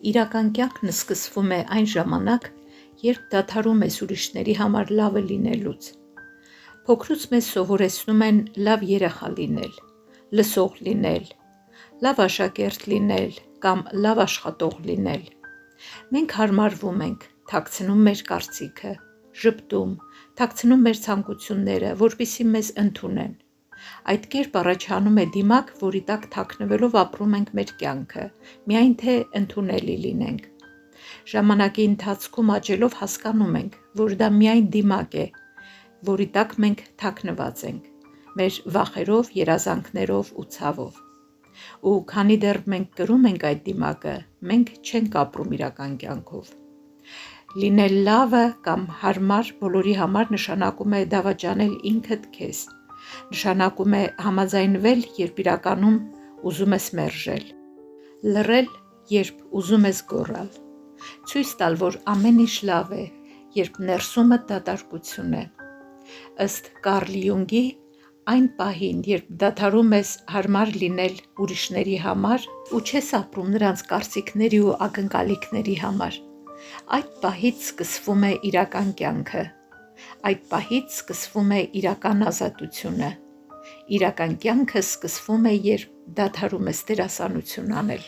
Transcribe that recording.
Իրական կյանքն սկսվում է այն ժամանակ, երբ դադարում ես ուրիշների համար լավը լինելուց։ Փոքրուց մեզ սովորեցնում են լավ երեխա լինել, լսող լինել, լավ աշակերտ լինել կամ լավ աշխատող լինել։ Մենք հարմարվում ենք, թաքցնում մեր կարծիքը, ժպտում, թաքցնում մեր ցանկությունները, որպեսզի մեզ ընդունեն։ Այդ կերպ առաջանում է դիմակ, որի տակ թաքնվելով ապրում ենք մեր կյանքը, միայն թե ընդունելի լինենք։ Ժամանակի ընթացքում աճելով հասկանում ենք, որ դա միայն դիմակ է, որի տակ մենք թաքնված ենք, մեր վախերով, երազանքներով ու ցավով։ Ու քանի դեռ մենք կրում ենք այդ դիմակը, մենք չենք ապրում իրական կյանքով։ Լինել լավը կամ հարմար բոլորի համար նշանակում է դավաճանել ինքդ քեզ, նշանակում է համաձայնվել, երբ իրականում ուզում ես մերժել, լռել, երբ ուզում ես գոռալ, ցույց տալ, որ ամեն ինչ լավ է, երբ ներսումը դատարկություն է։ Ըստ Կարլ Յունգի, այն պահին, երբ դադարում ես հարմար լինել ուրիշների համար ու չես ապրում նրանց կարծիքների ու ակնկալիքների համար, այդ պահից սկսվում է իրական կյանքը, այդ պահից սկսվում է իրական ազատությունը։ Իրական կյանքը սկսվում է, երբ դադարում ես դերասանություն անել։